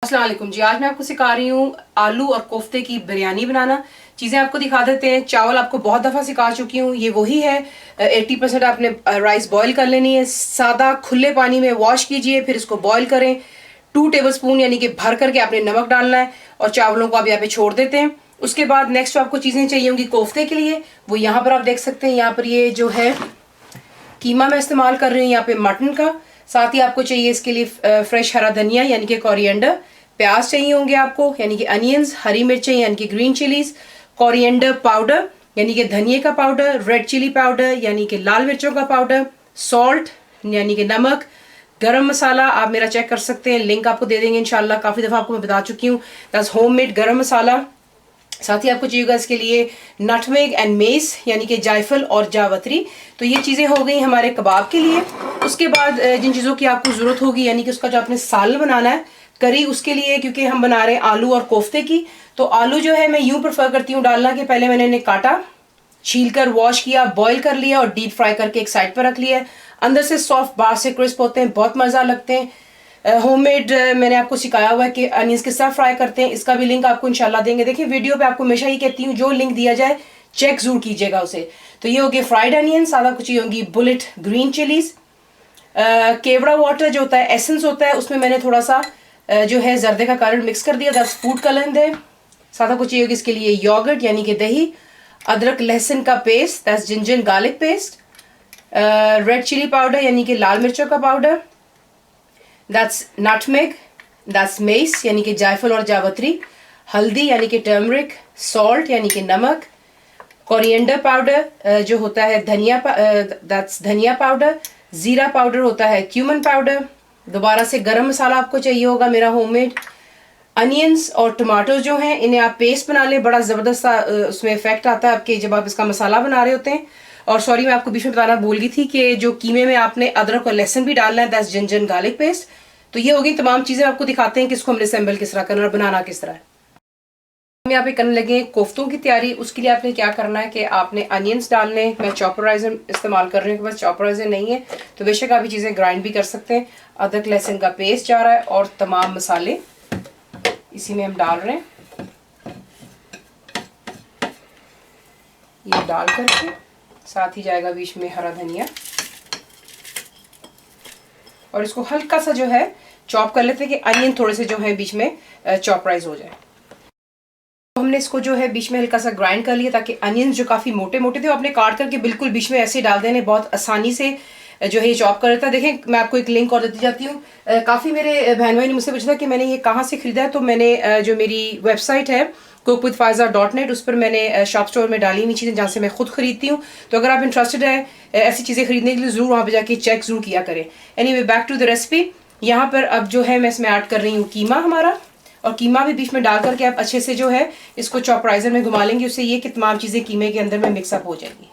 अस्सलाम वालेकुम जी। आज मैं आपको सिखा रही हूँ आलू और कोफ्ते की बिरयानी बनाना। चीज़ें आपको दिखा देते हैं। चावल आपको बहुत दफ़ा सिखा चुकी हूँ, ये वही है। 80% आपने राइस बॉईल कर लेनी है। सादा खुले पानी में वॉश कीजिए, फिर इसको बॉईल करें। 2 टेबलस्पून यानी कि भर करके आपने नमक डालना है और चावलों को आप यहाँ पे छोड़ देते हैं। उसके बाद नेक्स्ट आपको चीज़ें चाहिए होंगी कोफ्ते के लिए, वो यहाँ पर आप देख सकते हैं। यहाँ पर ये जो है कीमा मैं इस्तेमाल कर रही हूँ यहाँ पे मटन का। साथ ही आपको चाहिए इसके लिए फ्रेश हरा धनिया यानी कि कोरिएंडर, प्याज चाहिए होंगे आपको यानी कि अनियंस, हरी मिर्चें यानी कि ग्रीन चिलीज, कोरिएंडर पाउडर यानी कि धनिए का पाउडर, रेड चिली पाउडर यानी कि लाल मिर्चों का पाउडर, सॉल्ट यानी कि नमक, गरम मसाला आप मेरा चेक कर सकते हैं, लिंक आपको दे देंगे इंशाल्लाह। काफ़ी दफ़ा आपको मैं बता चुकी हूँ, दैट्स होममेड गरम मसाला। साथ ही आपको चाहिएगा इसके लिए नटमेग एंड मेस यानी कि जायफल और जावत्री। तो ये चीज़ें हो गई हमारे कबाब के लिए। उसके बाद जिन चीज़ों की आपको ज़रूरत होगी यानी कि उसका जो आपने सालन बनाना है करी, उसके लिए क्योंकि हम बना रहे हैं आलू और कोफ्ते की, तो आलू जो है मैं यूँ प्रेफर करती हूँ डालना कि पहले मैंने इन्हें काटा, छीलकर वॉश किया, बॉईल कर लिया और डीप फ्राई करके एक साइड पर रख लिया। अंदर से सॉफ्ट बाहर से क्रिस्प होते हैं, बहुत मज़ा लगते हैं। होममेड मैंने आपको सिखाया हुआ है कि अनियंस किस तरह फ्राई करते हैं, इसका भी लिंक आपको इंशाल्लाह देंगे। देखिए वीडियो पे आपको हमेशा ही कहती हूँ, जो लिंक दिया जाए चेक जरूर कीजिएगा उसे। तो ये हो गए फ्राइड अनियन, सादा कुछ ये होंगी बुलेट ग्रीन चिलीज, केवड़ा वाटर जो होता है एसेंस होता है, उसमें मैंने थोड़ा सा जो है जर्दे का कलर मिक्स कर दिया, 10 फूड कलर है। सादा कुछ ये होगी इसके लिए योगर्ट यानी कि दही, अदरक लहसुन का paste, that's ginger garlic paste, red chilli powder यानी कि लाल मिर्चों का powder, that's nutmeg, that's mace यानी कि जायफल और जावत्री, हल्दी यानी कि टर्मरिक, सॉल्ट यानी कि नमक, कोरिएंडर पाउडर जो होता है धनिया, दैट्स धनिया पाउडर, जीरा पाउडर होता है क्यूमन पाउडर, दोबारा से गरम मसाला आपको चाहिए होगा मेरा होममेड। अनियंस और टमाटो जो हैं इन्हें आप पेस्ट बना लें, बड़ा ज़बरदस्त उसमें इफेक्ट आता है आपके जब आप इसका मसाला बना रहे होते हैं। और सॉरी मैं आपको बीच में बताना भूल गई थी कि जो कीमे में आपने अदरक और लहसुन भी डालना है, दैट्स जिंजर गार्लिक पेस्ट। तो ये होगी तमाम चीज़ें, आपको दिखाते हैं कि इसको हमने असेंबल किस तरह करना और बनाना किस तरह है। हम यहाँ पे करने लगे कोफ्तों की तैयारी। उसके लिए आपने क्या करना है कि आपने अनियंस डालने, मैं चॉपराइजर इस्तेमाल कर रही हूँ, बस चॉपराइजर नहीं है तो बेशक आप ये चीज़ें ग्राइंड भी कर सकते हैं। अदरक लहसुन का पेस्ट जा रहा है और तमाम मसाले इसी में हम डाल रहे हैं। ये डाल करके साथ ही जाएगा बीच में हरा धनिया और इसको हल्का सा जो है चॉप कर लेते हैं कि अनियन थोड़े से जो है बीच में चॉपराइज हो जाए। तो हमने इसको जो है बीच में हल्का सा ग्राइंड कर लिया ताकि अनियंस जो काफ़ी मोटे मोटे थे वो अपने काट करके बिल्कुल बीच में ऐसे डाल देने, बहुत आसानी से जो है ये चॉप कर लेता है। देखें मैं आपको एक लिंक और देती जाती हूँ। काफ़ी मेरे बहन भाई ने मुझसे पूछा था कि मैंने ये कहाँ से ख़रीदा है, तो मैंने जो मेरी वेबसाइट है cookWithFaiza.net उस पर मैंने शॉप स्टोर में डाली हुई चीज़ें जहाँ से मैं खुद खरीदती हूँ। तो अगर आप इंटरेस्टेड है ऐसी चीज़ें खरीदने के लिए ज़रूर वहाँ पे जाके चेक ज़रूर किया करें। Anyway back to the recipe. यहाँ पर अब जो है मैं इसमें ऐड कर रही हूँ कीमा हमारा, और कीमा भी बीच में डाल करके आप अच्छे से जो है इसको चॉपराइजर में घुमा लेंगे, उससे ये कि तमाम चीज़ें कीमे के अंदर में मिक्सअप हो जाएंगी।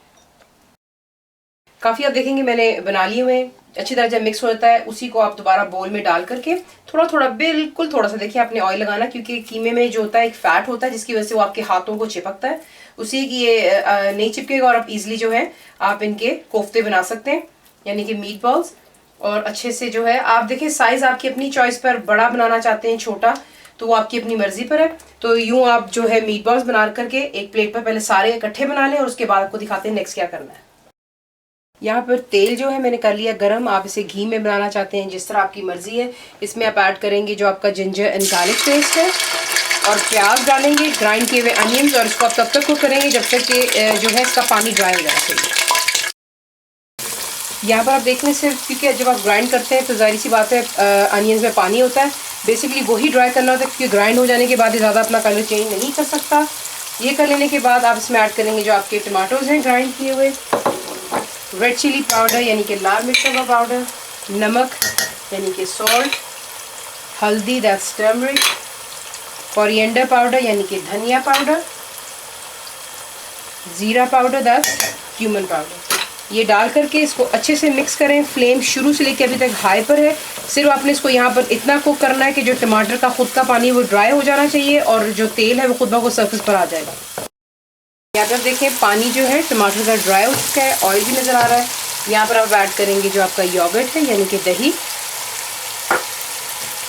काफ़ी आप देखेंगे मैंने बना लिए हुए, अच्छी तरह जब मिक्स हो जाता है उसी को आप दोबारा बोल में डाल करके थोड़ा थोड़ा, बिल्कुल थोड़ा सा, देखिए आपने ऑयल लगाना क्योंकि कीमे में जो होता है एक फैट होता है जिसकी वजह से वो आपके हाथों को चिपकता है, उसी की ये नहीं चिपकेगा और आप इजीली जो है आप इनके कोफ्ते बना सकते हैं यानी कि मीट बॉल्स। और अच्छे से जो है आप देखें साइज आपकी अपनी चॉइस पर, बड़ा बनाना चाहते हैं छोटा तो वो आपकी अपनी मर्जी पर है। तो यूँ आप जो है मीट बॉल्स बना करके एक प्लेट पर पहले सारे इकट्ठे बना लें और उसके बाद आपको दिखाते हैं नेक्स्ट क्या करना है। यहाँ पर तेल जो है मैंने कर लिया गरम, आप इसे घी में बनाना चाहते हैं जिस तरह आपकी मर्जी है। इसमें आप ऐड करेंगे जो आपका जिंजर एंड गार्लिक पेस्ट है और प्याज डालेंगे, ग्राइंड किए हुए अनियंस, और इसको आप तब तक कुक करेंगे जब तक कि जो है इसका पानी ड्राई हो जाना चाहिए। यहाँ पर आप देखने से, क्योंकि जब आप ग्राइंड करते हैं तो जाहिर सी बात है अनियंस में पानी होता है, बेसिकली वही ड्राई करना होता है क्योंकि ग्राइंड हो जाने के बाद ज़्यादा अपना कलर चेंज नहीं कर सकता। ये कर लेने के बाद आप इसमें ऐड करेंगे जो आपके टमाटोज हैं ग्राइंड किए हुए, रेड चिली पाउडर यानी कि लाल मिर्चों का पाउडर, नमक यानी कि सॉल्ट, हल्दी दैट्स टर्मरिक, कोरिएंडर पाउडर यानी कि धनिया पाउडर, ज़ीरा पाउडर दैट्स क्यूमन पाउडर। ये डाल करके इसको अच्छे से मिक्स करें। फ्लेम शुरू से लेकर अभी तक हाई पर है। सिर्फ आपने इसको यहाँ पर इतना कुक करना है कि जो टमाटर का खुद का पानी वो ड्राई हो जाना चाहिए और जो तेल है वो खुद ब खुद सरफेस पर आ जाएगा। यहाँ पर देखें पानी जो है टमाटर का ड्राई हो चुका है, ऑयल भी नज़र आ रहा है। यहाँ पर आप ऐड करेंगे जो आपका योगर्ट है यानी कि दही,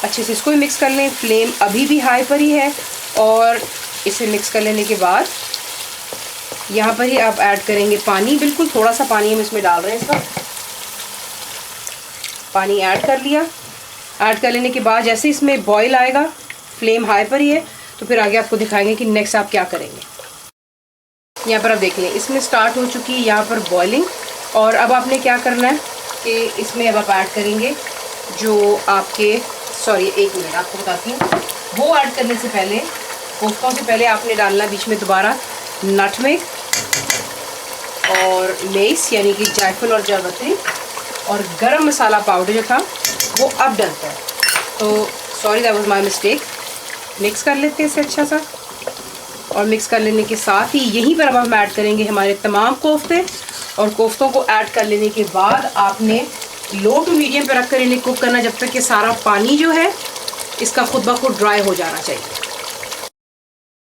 अच्छे से इसको भी मिक्स कर लें। फ्लेम अभी भी हाई पर ही है और इसे मिक्स कर लेने के बाद यहाँ पर ही आप ऐड करेंगे पानी। बिल्कुल थोड़ा सा पानी हम इसमें डाल रहे हैं। इसका पानी ऐड कर लिया। ऐड कर लेने के बाद जैसे इसमें बॉईल आएगा, फ्लेम हाई पर ही है, तो फिर आगे आपको दिखाएंगे कि नेक्स्ट आप क्या करेंगे। यहाँ पर आप देख लें इसमें स्टार्ट हो चुकी है यहाँ पर बॉइलिंग। और अब आपने क्या करना है कि इसमें अब आप ऐड करेंगे जो आपके, सॉरी एक मिनट आपको बताती हूँ, वो ऐड करने से पहले, कोफ्तों से पहले आपने डालना बीच में दोबारा नटमेग और मेस यानी कि जायफल और जावित्री और गरम मसाला पाउडर जो था वो अब डलता है। तो sorry that was my mistake. Mix कर लेते हैं इसे अच्छा सा और मिक्स कर लेने के साथ ही यहीं पर अब हम ऐड करेंगे हमारे तमाम कोफ्ते। और कोफ्तों को ऐड कर लेने के बाद आपने लो टू मीडियम पर रख कर इन्हें कुक करना जब तक कि सारा पानी जो है इसका खुद ब खुद ड्राई हो जाना चाहिए।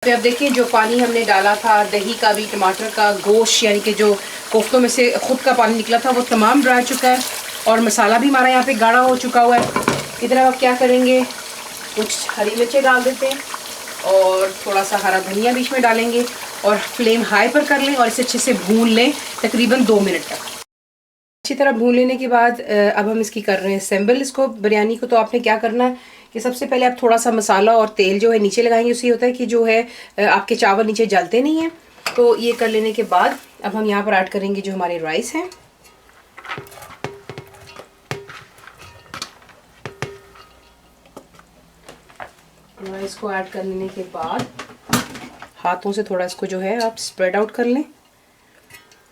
तो अब देखिए जो पानी हमने डाला था, दही का भी, टमाटर का, गोश्त यानी कि जो कोफ्तों में से खुद का पानी निकला था वो तमाम ड्राई चुका है और मसाला भी हमारा यहाँ पे गाढ़ा हो चुका हुआ है। इधर आप क्या करेंगे, कुछ हरी मिर्चें डाल देते हैं और थोड़ा सा हरा धनिया बीच में डालेंगे और फ्लेम हाई पर कर लें और इसे अच्छे से भून लें तकरीबन 2 मिनट तक। अच्छी तरह भून लेने के बाद अब हम इसकी कर रहे हैं असेंबल इसको, बिरयानी को। तो आपने क्या करना है कि सबसे पहले आप थोड़ा सा मसाला और तेल जो है नीचे लगाएंगे। उससे होता है कि जो है आपके चावल नीचे जलते नहीं हैं। तो ये कर लेने के बाद अब हम यहाँ पर ऐड करेंगे जो हमारे राइस हैं। राइस को ऐड कर लेने के बाद हाथों से थोड़ा इसको जो है आप स्प्रेड आउट कर लें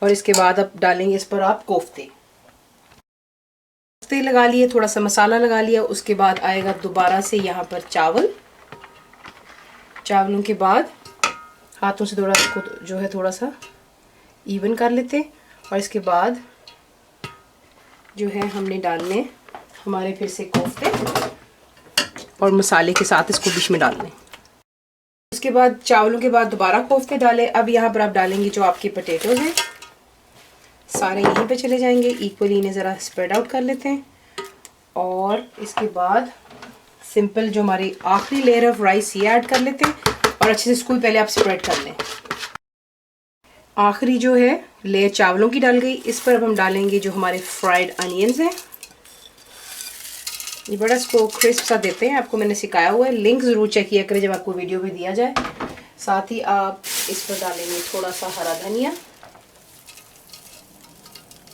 और इसके बाद अब डालेंगे इस पर आप कोफ्ते लगा लिए, थोड़ा सा मसाला लगा लिया। उसके बाद आएगा दोबारा से यहाँ पर चावल। चावलों के बाद हाथों से थोड़ा इसको जो है थोड़ा सा इवन कर लेते और इसके बाद जो है हमने डालने हमारे फिर से कोफ्ते और मसाले के साथ इसको बीच में डालने। उसके बाद चावलों के बाद दोबारा कोफ्ते डालें। अब यहाँ पर आप डालेंगे जो आपके पोटैटोज हैं, सारे यहीं पे चले जाएंगे। इक्वली इन्हें ज़रा स्प्रेड आउट कर लेते हैं और इसके बाद सिंपल जो हमारी आखिरी लेयर ऑफ राइस ये ऐड कर लेते हैं और अच्छे से इसको पहले आप स्प्रेड कर लें। आखिरी जो है लेयर चावलों की डाल गई। इस पर अब हम डालेंगे जो हमारे फ्राइड अनियंस हैं। ये बड़ा इसको क्रिस्प सा देते हैं, आपको मैंने सिखाया हुआ है। लिंक ज़रूर चेक किया करें जब आपको वीडियो में दिया जाए। साथ ही आप इस पर डालेंगे थोड़ा सा हरा धनिया।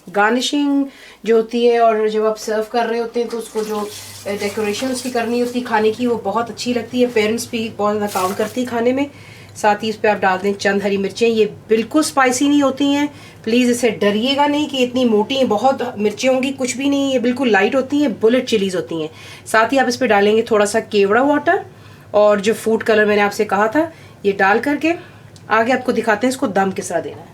गार्निशिंग जो होती है और जब आप सर्व कर रहे होते हैं तो उसको जो डेकोरेशन उसकी करनी होती है खाने की, वो बहुत अच्छी लगती है। पेरेंट्स भी बहुत ज़्यादा काउंट करती है खाने में। साथ ही इस पर आप डाल दें चंद हरी मिर्चें। ये बिल्कुल स्पाइसी नहीं होती हैं, प्लीज़ इसे डरिएगा नहीं कि इतनी मोटी बहुत मिर्चें होंगी, कुछ भी नहीं। ये बिल्कुल लाइट होती हैं, बुलेट चिलीज़ होती हैं। साथ ही आप इस पर डालेंगे थोड़ा सा केवड़ा वाटर और जो फूड कलर मैंने आपसे कहा था ये डाल करके आगे आपको दिखाते हैं इसको दम किस तरह देना है।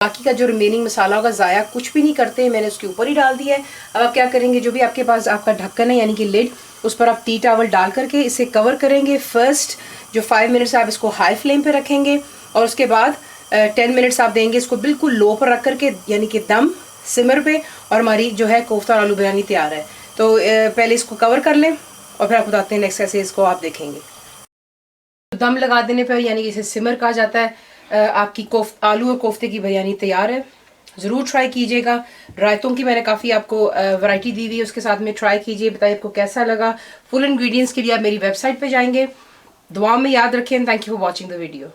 बाकी का जो रिमेनिंग मसाला होगा ज़ाया कुछ भी नहीं करते हैं, मैंने उसके ऊपर ही डाल दिया है। अब आप क्या करेंगे, जो भी आपके पास आपका ढक्कन है यानी कि लिड, उस पर आप टी टॉवल डाल करके इसे कवर करेंगे। फर्स्ट जो 5 मिनट्स आप इसको हाई फ्लेम पे रखेंगे और उसके बाद 10 मिनट्स आप देंगे इसको बिल्कुल लो पर रख करके, यानी कि दम सिमर पे, और हमारी जो है कोफ्ता और आलू बिरयानी तैयार है। तो पहले इसको कवर कर लें और फिर आपको बताते हैं नेक्स्ट कैसे इसको आप देखेंगे। दम लगा देने पर यानी कि इसे सिमर कहा जाता है, आपकी आलू और कोफ्ते की बिरयानी तैयार है। ज़रूर ट्राई कीजिएगा। रायतों की मैंने काफ़ी आपको वैरायटी दी हुई है, उसके साथ में ट्राई कीजिए, बताइए आपको कैसा लगा। फुल इंग्रेडिएंट्स के लिए आप मेरी वेबसाइट पे जाएंगे। दुआ में याद रखें। Thank you for watching the video.